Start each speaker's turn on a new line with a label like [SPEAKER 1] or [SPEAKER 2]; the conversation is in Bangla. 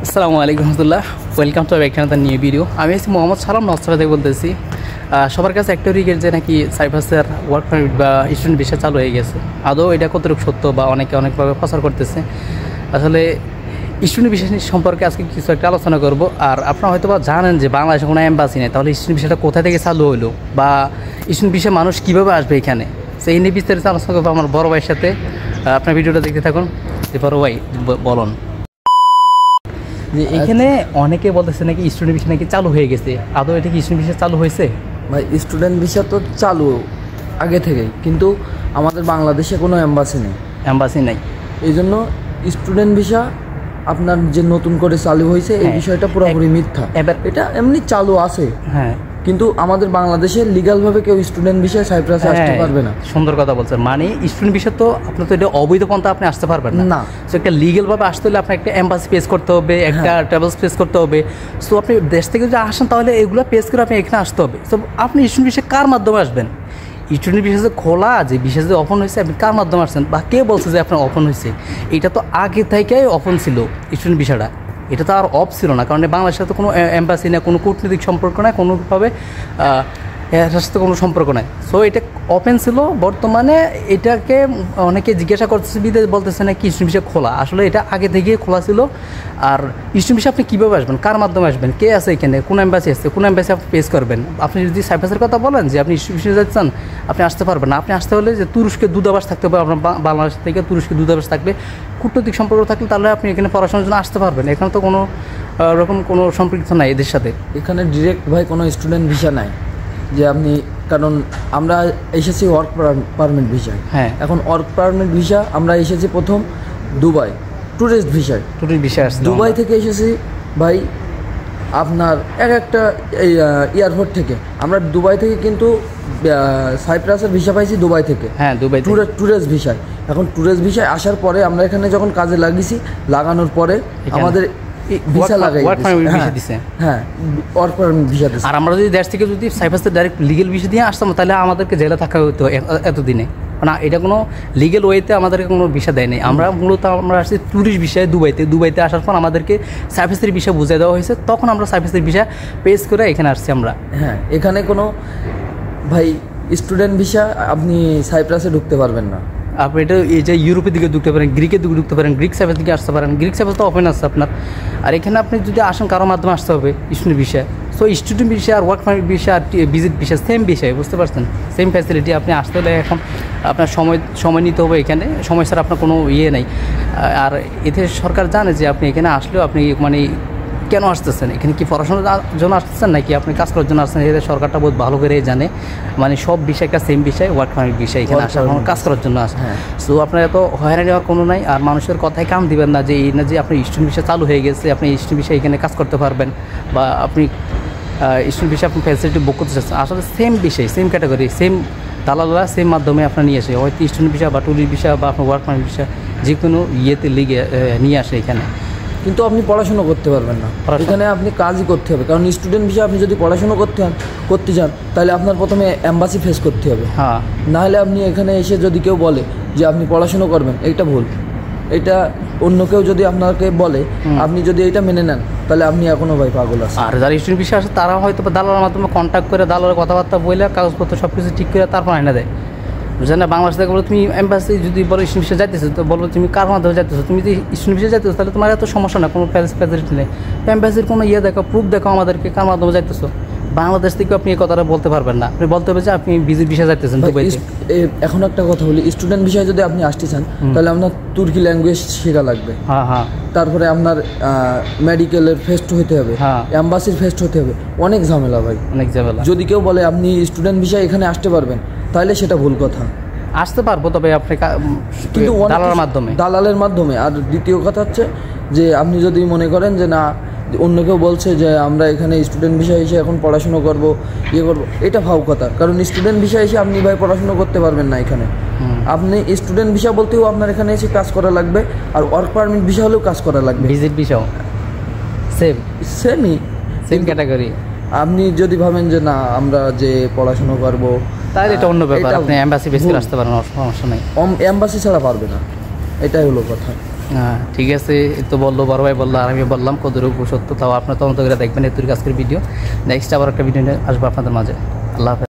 [SPEAKER 1] আসসালামু আলাইকুম রহমতুল্লাহ, welcome to back to another new video. আমি আছি মোহাম্মদ সালাম নসরা থেকে বলতেছি। সবার কাছে একটা রিগের যে নাকি সাইপ্রাসের ওয়ার্ক পারমিট বা স্টুডেন্ট ভিসা চালু হয়ে গেছে, আদৌ এটা কতটুকু সত্য বা অনেকভাবে প্রচার করতেছে। আসলে স্টুডেন্ট ভিসা সম্পর্কে আজকে কিছু একটা আলোচনা করব। আর আপনারা হয়তো বা জানেন যে বাংলাদেশে কোনো এম্বাসি নেই, তাহলে স্টুডেন্ট ভিসাটা কোথা থেকে চালু হলো বা স্টুডেন্ট ভিসা মানুষ কীভাবে আসবে এখানে, সেই নিয়ে বিস্তারিত আলোচনা করবো আমার বড় ভাইয়ের সাথে। আপনার ভিডিওটা দেখতে থাকুন। যে বড় ভাই বলুন যে এখানে অনেকে বলতেছে নাকি স্টুডেন্ট ভিসা নাকি চালু হয়ে গেছে, আদৌ এটা কি স্টুডেন্ট ভিসা চালু হয়েছে?
[SPEAKER 2] ভাই, স্টুডেন্ট ভিসা তো চালু আগে থেকেই, কিন্তু আমাদের বাংলাদেশে কোনো এম্বাসি নেই। এই জন্য স্টুডেন্ট ভিসা আপনার যে নতুন করে চালু হয়েছে এই বিষয়টা পুরোপুরি মিথ্যা। এটা এমনি চালু আছে, হ্যাঁ, কিন্তু আমাদের বাংলাদেশে লিগ্যালভাবে কেউ স্টুডেন্ট ভিসায় সাইপ্রাসে আসতে পারবে না।
[SPEAKER 1] সুন্দর কথা বলছেন। মানে স্টুডেন্ট ভিসা তো আপনার তো এটা অবৈধ পন্থা, আপনি আসতে পারবেন না। সো একটা লিগ্যালভাবে আসতে হলে আপনার একটা এম্বাসি পেস করতে হবে, একটা ট্রাভেলস পেস করতে হবে। সো আপনি দেশ থেকে যদি আসেন তাহলে এগুলো পেস করে আপনি এখানে আসতে হবে। সো আপনি স্টুডেন্ট ভিসা কার মাধ্যমে আসবেন? স্টুডেন্ট ভিসা যে খোলা, যে ভিসা যে ওপেন হয়েছে, আপনি কার মাধ্যমে আসছেন বা কে বলছে যে আপনার ওপেন হয়েছে? এটা তো আগে থেকেই ওপেন ছিল স্টুডেন্ট ভিসাটা, এটা তো আর অফ ছিল না। কারণ বাংলাদেশের সাথে কোনো এম্বাসি না, কোনো কূটনৈতিক সম্পর্ক নাই, কোনোভাবে এর সাথে কোনো সম্পর্ক নাই। সো এটা ওপেন ছিল। বর্তমানে এটাকে অনেকে জিজ্ঞাসা করতেছে, বিদেশ বলতেছে না কি স্টুডেন্ট ভিসা খোলা, আসলে এটা আগে থেকেই খোলা ছিল। আর স্টুডেন্ট ভিসা আপনি কীভাবে আসবেন, কার মাধ্যমে আসবেন, কে আছে এখানে, কোন এম্বাসি আছে, কোন এম্বাসি আপনি পেস করবেন? আপনি যদি সাইপ্রাসের কথা বলেন যে আপনি স্টুডেন্ট ভিসা যাচ্ছেন, আপনি আসতে পারবেন না। আপনি আসতে হলে যে তুরস্কের দূতাবাস থাকতে হবে, আপনার বাংলাদেশ থেকে তুরস্কের দূতাবাস থাকলে, কূটনৈতিক সম্পর্ক থাকলে তাহলে আপনি এখানে পড়াশোনার জন্য আসতে পারবেন। এখানে তো কোনো রকম কোনো সম্পৃক্ত নাই এদের সাথে।
[SPEAKER 2] এখানে ডিরেক্ট ভাই কোনো স্টুডেন্ট ভিসা নাই যে আপনি, কারণ আমরা এসেছি ওয়ার্ক পারমিট ভিসায়। হ্যাঁ, এখন ওয়ার্ক পারমিট ভিসা আমরা এসেছি প্রথম দুবাই ট্যুরিস্ট ভিসায়। দুবাই থেকে এসেছি ভাই আপনার একটা এয়ারপোর্ট থেকে। আমরা দুবাই থেকে কিন্তু সাইপ্রাসের ভিসা পাইছি দুবাই থেকে। হ্যাঁ, দুবাই ট্যুরিস্ট ভিসায়। এখন ট্যুরিস্ট ভিসায় আসার পরে আমরা এখানে যখন কাজে লাগিয়েছি, লাগানোর পরে আমাদের ভিসা লাগাই, হ্যাঁ, ওয়ার্ক পারমিট ভিসা দিছে।
[SPEAKER 1] আর আমরা যদি দেশ থেকে যদি সাইপ্রাসে ডাইরেক্ট লিগেল ভিসা দিয়ে আসতাম, তাহলে আমাদেরকে জেলে থাকা হতো এতদিনে। না, এটা কোনো লিগেল ওয়েতে আমাদেরকে কোনো ভিসা দেয়নি। আমরা মূলত আসছি ট্যুরিস্ট ভিসায় দুবাইতে আসার পর আমাদেরকে সাইপ্রাসের ভিসা বুঝিয়ে দেওয়া হয়েছে, তখন আমরা সাইপ্রাসের ভিসা পেস করে এখানে আসছি আমরা।
[SPEAKER 2] হ্যাঁ, এখানে কোনো ভাই স্টুডেন্ট ভিসা আপনি সাইপ্রাসে ঢুকতে পারবেন না।
[SPEAKER 1] আপনি এটা এই যে ইউরোপের দিকে ঢুকতে পারেন, গ্রিকের দিকে ঢুকতে পারেন, গ্রিক সাইপ্রাস দিকে আসতে পারেন। গ্রিক সাইপ্রাস তো ওপেন আছে আপনার। আর এখানে আপনি যদি আসেন কারোর মাধ্যমে আসতে হবে student visa. So student visa আর ওয়ার্ক পারমিট ভিসা আর ভিজিট ভিসা সেম বিষয়, বুঝতে পারছেন? Same facility. আপনি আসতে হলে এখন আপনার সময় নিতে হবে। এখানে সময় ছাড়া আপনার কোনো নেই। আর এতে সরকার জানে যে আপনি এখানে আসলেও আপনি মানে কেন আসতেছেন, এখানে কি পড়াশোনার জন্য আসতেছেন নাকি আপনি কাজ করার জন্য আসছেন, এটা সরকারটা বহুত ভালো করে জানে। মানে সব বিষয় একটা সেম বিষয়, ওয়ার্ক পারমিট বিষয়, এখানে আসার কাজ করার জন্য আসে। সো আপনার এত হয়রানি হওয়ার কোনো নাই। আর মানুষের কথায় কাম দিবেন না যে এই না যে আপনি স্টুডেন্ট ভিসা চালু হয়ে গেছে, আপনি স্টুডেন্ট ভিসা এখানে কাজ করতে পারবেন বা আপনি স্টুডেন্ট ভিসা আপনি ফ্যাসিলিটি বুক করতে চাচ্ছেন। আসলে সেম বিষয়, সেম ক্যাটাগরি, সেম দালালরা সেম মাধ্যমে আপনার নিয়ে আসে, হয়তো স্টুডেন্ট ভিসা বা ট্যুরিস্ট ভিসা বা আপনার ওয়ার্ক পারমিট ভিসা যে কোনো লিগে নিয়ে আসে এখানে।
[SPEAKER 2] কিন্তু আপনি পড়াশোনা করতে পারবেন না, এখানে আপনি কাজই করতে হবে। কারণ স্টুডেন্ট ভিসা আপনি যদি পড়াশোনা করতে চান তাহলে আপনার প্রথমে এম্বাসি ফেস করতে হবে। হ্যাঁ, নাহলে আপনি এখানে এসে যদি কেউ বলে যে আপনি পড়াশোনা করবেন, এইটা ভুল। এটা অন্য কেউ যদি আপনাকে বলে, আপনি যদি এইটা মেনে নেন, তাহলে আপনি এখনও ভাই পাগল আছেন।
[SPEAKER 1] আর যারা স্টুডেন্ট ভিসা আসে তারা হয়তো দালালের মাধ্যমে কন্ট্যাক্ট করে, দালালের কথাবার্তা বলে, কাগজপত্র সব কিছু ঠিক করে তারপর আইনা দেয়। বুঝলেন না? বাংলাদেশ থেকে বলো তুমি এম্বাসি যদি বলো স্টুডেন্ট ভিসা যাইতেছো, তো বলো তুমি কার মাধ্যমে যাইতেছো। তুমি যদি স্টুডেন্ট ভিসা যাইতেছো তাহলে তোমার এত সমস্যা না, কোনো ফ্যাসিলিটি নেই। এম্বাসির কোনো দেখো, প্রুফ দেখো আমাদেরকে কার মাধ্যমে যাইতেছো। বাংলাদেশ থেকে আপনি এই কথাটা বলতে পারবেন না। আপনি বলতে হবে যে আপনি ভিজিট ভিসা যাইতেছেন দুবাইতে।
[SPEAKER 2] এখন একটা কথা বলি, স্টুডেন্ট ভিসায় যদি আপনি আসতে চান তাহলে আপনার তুর্কি ল্যাঙ্গুয়েজ শেখা লাগবে। হ্যাঁ, তারপরে আপনার মেডিকেলের ফেস্ট হতে হবে, এম্বাসির ফেস্ট হতে হবে। অনেক ঝামেলা ভাই, অনেক ঝামেলা। যদি কেউ বলে আপনি স্টুডেন্ট ভিসায় এখানে আসতে পারবেন, তাহলে সেটা ভুল কথা।
[SPEAKER 1] আসতে পারবো, তবে আপনি কিন্তু
[SPEAKER 2] দালালের মাধ্যমে। আর দ্বিতীয় কথা হচ্ছে যে আপনি যদি মনে করেন যে না, অন্য কেউ বলছে যে আমরা এখানে স্টুডেন্ট ভিসা এসে এখন পড়াশুনো করবো, করবো, এটা ভাও কথা। কারণ স্টুডেন্ট ভিসা এসে আপনি ভাই পড়াশুনো করতে পারবেন না এখানে। আপনি স্টুডেন্ট ভিসা বলতেও আপনার এখানে এসে কাজ করা লাগবে, আর ওয়ার্ক পারমিট ভিসা হলেও কাজ করা লাগবে।
[SPEAKER 1] ভিজিট ভিসাও সেম ক্যাটাগরি।
[SPEAKER 2] আপনি যদি ভাবেন যে না আমরা যে পড়াশুনো করবো,
[SPEAKER 1] তাহলে এটা অন্য ব্যাপার। আপনি এম্বাসি বেস করে আসতে পারেন, সমস্যা নাই।
[SPEAKER 2] এম্বাসি ছাড়া পারবে না, এটাই হলো কথা।
[SPEAKER 1] হ্যাঁ ঠিক আছে, এই তো বললো বড় ভাই বললো, আর আমি বললাম কতটুকু সত্য, তাও আপনার তদন্ত করে দেখবেন এত আজকের ভিডিও। নেক্সট আবার একটা ভিডিও নিয়ে আসবো আপনাদের মাঝে। আল্লাহ হাফেজ।